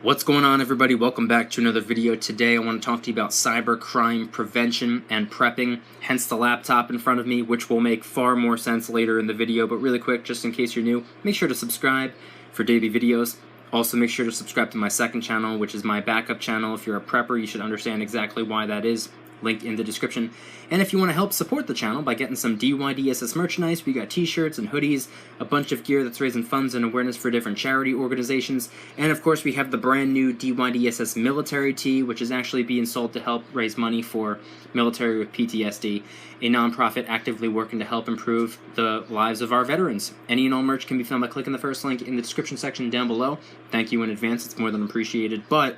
What's going on, everybody? Welcome back to another video. Today I want to talk to you about cybercrime prevention and prepping, hence the laptop in front of me, which will make far more sense later in the video. But really quick, just in case you're new, make sure to subscribe for daily videos. Also make sure to subscribe to my second channel, which is my backup channel. If you're a prepper, you should understand exactly why that is. Link in the description. And if you want to help support the channel by getting some DYDSS merchandise, we got t-shirts and hoodies, a bunch of gear that's raising funds and awareness for different charity organizations, and of course we have the brand new DYDSS military tee, which is actually being sold to help raise money for military with PTSD, a nonprofit actively working to help improve the lives of our veterans. Any and all merch can be found by clicking the first link in the description section down below. Thank you in advance, it's more than appreciated. But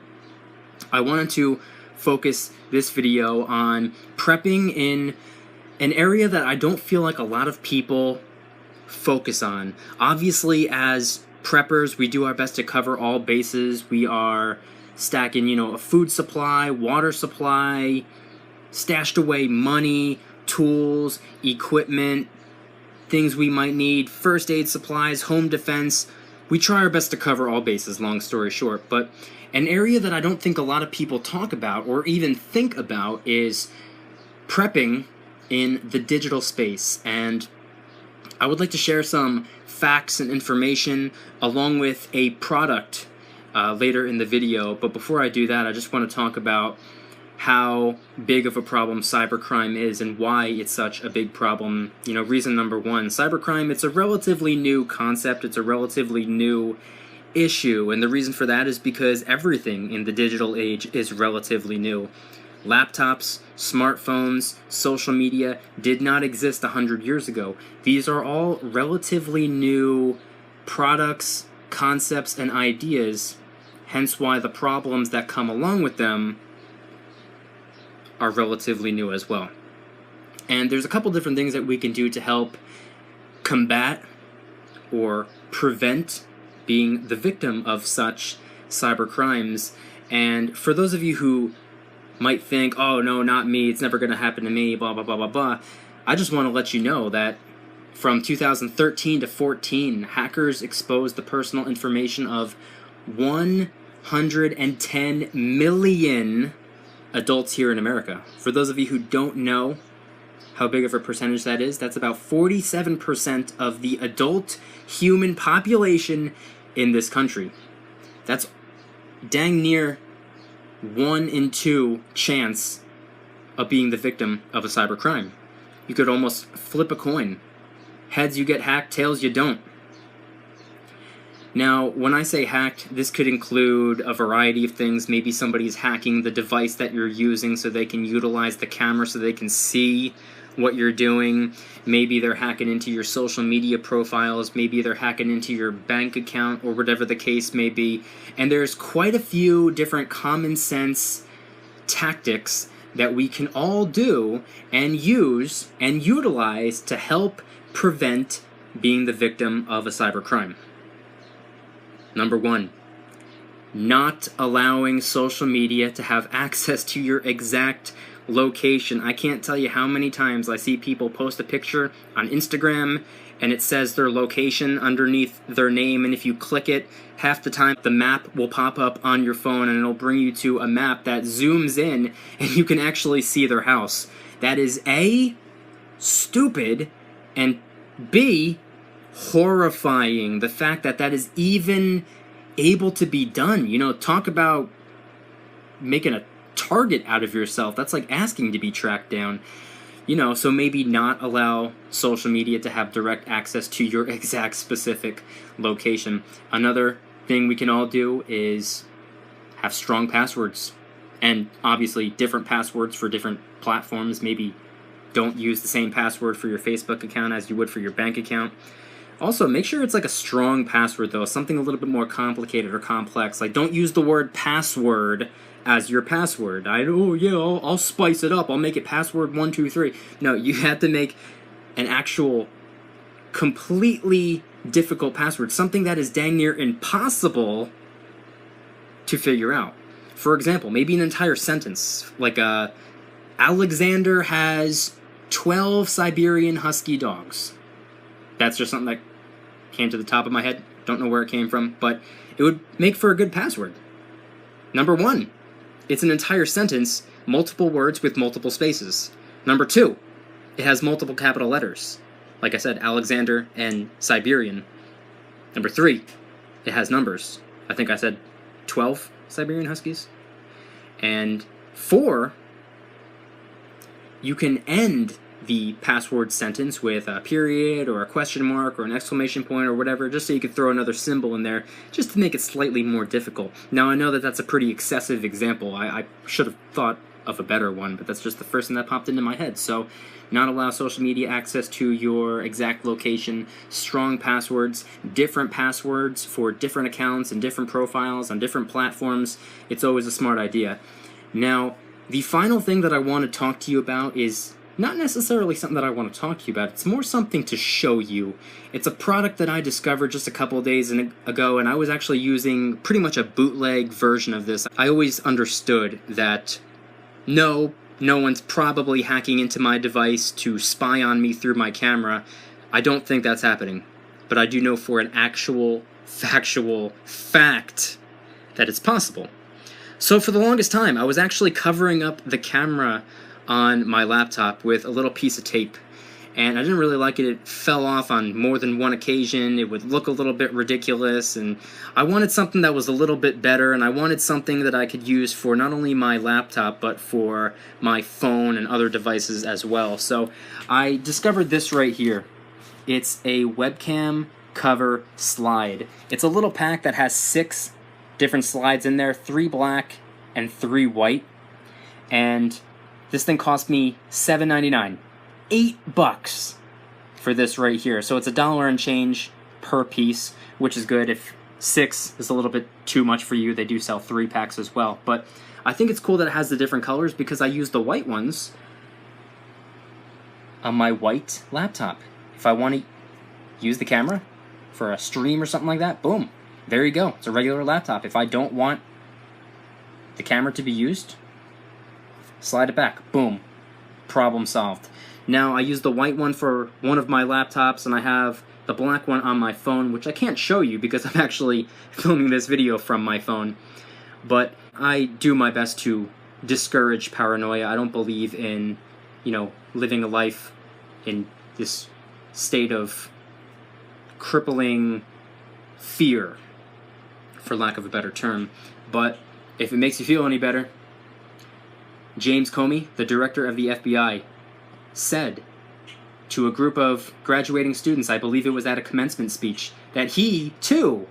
I wanted to focus this video on prepping in an area that I don't feel like a lot of people focus on. Obviously, as preppers, we do our best to cover all bases. We are stacking, a food supply, water supply, stashed away money, tools, equipment, things we might need, first aid supplies, home defense. We try our best to cover all bases, long story short, but an area that I don't think a lot of people talk about or even think about is prepping in the digital space. And I would like to share some facts and information along with a product later in the video. But before I do that, I just want to talk about how big of a problem cybercrime is and why it's such a big problem. Reason number one, cybercrime, it's a relatively new concept. It's a relatively new issue, and the reason for that is because everything in the digital age is relatively new. Laptops, smartphones, social media did not exist 100 years ago. These are all relatively new products, concepts, and ideas, hence why the problems that come along with them are relatively new as well. And there's a couple different things that we can do to help combat or prevent being the victim of such cyber crimes. And for those of you who might think, oh no, not me, it's never going to happen to me, blah blah blah blah blah, I just want to let you know that from 2013 to 14, hackers exposed the personal information of 110 million adults here in America. For those of you who don't know how big of a percentage that is, that's about 47% of the adult human population in this country. That's dang near 1 in 2 chance of being the victim of a cybercrime. You could almost flip a coin. Heads you get hacked, tails you don't. Now, when I say hacked, this could include a variety of things. Maybe somebody's hacking the device that you're using so they can utilize the camera so they can see what you're doing. Maybe they're hacking into your social media profiles. Maybe they're hacking into your bank account or whatever the case may be. And there's quite a few different common sense tactics that we can all do and use and utilize to help prevent being the victim of a cybercrime. Number one, not allowing social media to have access to your exact location. I can't tell you how many times I see people post a picture on Instagram and it says their location underneath their name, and if you click it, half the time the map will pop up on your phone and it'll bring you to a map that zooms in and you can actually see their house. That is A, stupid, and B, horrifying. The fact that that is even able to be done. Talk about making a target out of yourself. That's like asking to be tracked down. So maybe not allow social media to have direct access to your exact specific location. Another thing we can all do is have strong passwords, and obviously different passwords for different platforms. Maybe don't use the same password for your Facebook account as you would for your bank account. Also, make sure it's like a strong password, though, something a little bit more complicated or complex. Like, don't use the word password as your password. I'll spice it up. I'll make it password 123. No, you have to make an actual completely difficult password, something that is dang near impossible to figure out. For example, maybe an entire sentence, like Alexander has 12 Siberian Husky dogs. That's just something that came to the top of my head. Don't know where it came from, but it would make for a good password. Number 1, it's an entire sentence, multiple words with multiple spaces. Number 2, it has multiple capital letters. Like I said, Alexander and Siberian. Number 3, it has numbers. I think I said 12 Siberian Huskies. And 4, you can end the password sentence with a period or a question mark or an exclamation point or whatever, just so you can throw another symbol in there, just to make it slightly more difficult. Now, I know that that's a pretty excessive example. I should have thought of a better one, but that's just the first thing that popped into my head. So, not allow social media access to your exact location, strong passwords, different passwords for different accounts and different profiles on different platforms. It's always a smart idea. Now, the final thing that I want to talk to you about is not necessarily something that I want to talk to you about. It's more something to show you. It's a product that I discovered just a couple of days ago, and I was actually using pretty much a bootleg version of this. I always understood that no one's probably hacking into my device to spy on me through my camera. I don't think that's happening. But I do know for an actual, factual fact that it's possible. So for the longest time, I was actually covering up the camera on my laptop with a little piece of tape. And I didn't really like it. It fell off on more than one occasion. It would look a little bit ridiculous. And I wanted something that was a little bit better. And I wanted something that I could use for not only my laptop, but for my phone and other devices as well. So I discovered this right here. It's a webcam cover slide. It's a little pack that has 6 different slides in there, 3 black and 3 white. And this thing cost me $7.99. $8 for this right here. So it's $1 and change per piece, which is good. If 6 is a little bit too much for you, they do sell 3 packs as well. But I think it's cool that it has the different colors because I use the white ones on my white laptop. If I want to use the camera for a stream or something like that, boom, there you go. It's a regular laptop. If I don't want the camera to be used, slide it back, boom, problem solved. Now, I use the white one for one of my laptops, and I have the black one on my phone, which I can't show you because I'm actually filming this video from my phone. But I do my best to discourage paranoia. I don't believe in, living a life in this state of crippling fear, for lack of a better term. But if it makes you feel any better, James Comey, the director of the FBI, said to a group of graduating students, I believe it was at a commencement speech, that he, too,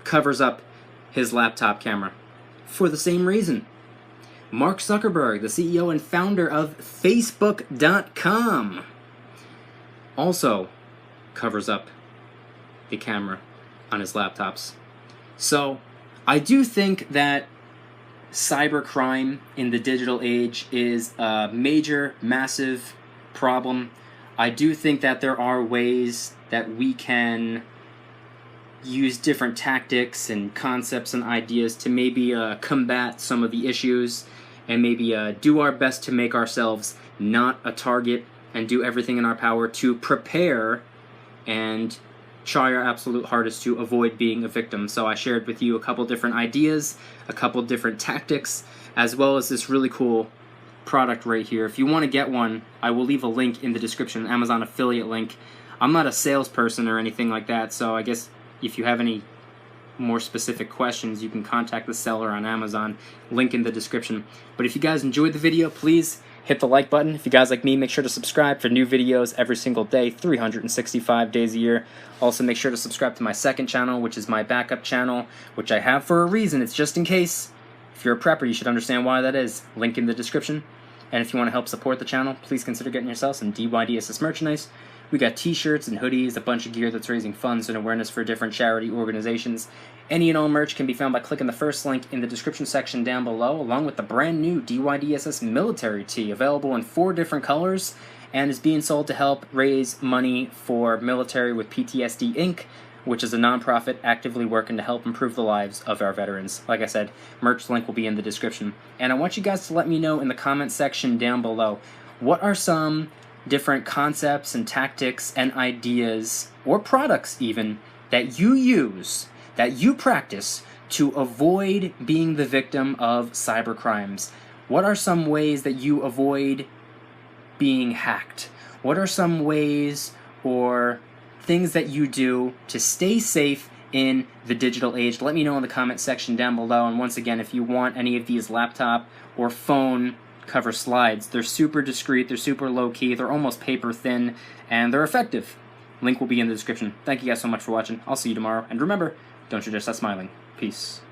covers up his laptop camera for the same reason. Mark Zuckerberg, the CEO and founder of Facebook.com, also covers up the camera on his laptops. So, I do think that cybercrime in the digital age is a major, massive problem. I do think that there are ways that we can use different tactics and concepts and ideas to maybe combat some of the issues and maybe do our best to make ourselves not a target and do everything in our power to prepare and try our absolute hardest to avoid being a victim. So I shared with you a couple different ideas, a couple different tactics, as well as this really cool product right here. If you want to get one, I will leave a link in the description, an Amazon affiliate link. I'm not a salesperson or anything like that, so I guess if you have any more specific questions, you can contact the seller on Amazon, link in the description. But if you guys enjoyed the video, please hit the like button. If you guys like me, make sure to subscribe for new videos every single day, 365 days a year. Also, make sure to subscribe to my second channel, which is my backup channel, which I have for a reason. It's just in case. If you're a prepper, you should understand why that is. Link in the description. And if you want to help support the channel, please consider getting yourself some DYDSS merchandise. We got t-shirts and hoodies, a bunch of gear that's raising funds and awareness for different charity organizations. Any and all merch can be found by clicking the first link in the description section down below, along with the brand new DYDSS military tee, available in 4 different colors, and is being sold to help raise money for Military with PTSD Inc., which is a nonprofit actively working to help improve the lives of our veterans. Like I said, merch link will be in the description. And I want you guys to let me know in the comment section down below, what are some different concepts and tactics and ideas, or products even, that you use, that you practice to avoid being the victim of cyber crimes? What are some ways that you avoid being hacked? What are some ways or things that you do to stay safe in the digital age? Let me know in the comment section down below. And once again, if you want any of these laptop or phone cover slides, they're super discreet, they're super low-key, they're almost paper thin, and they're effective. Link will be in the description. Thank you guys so much for watching. I'll see you tomorrow. And remember, don't you just stop smiling. Peace.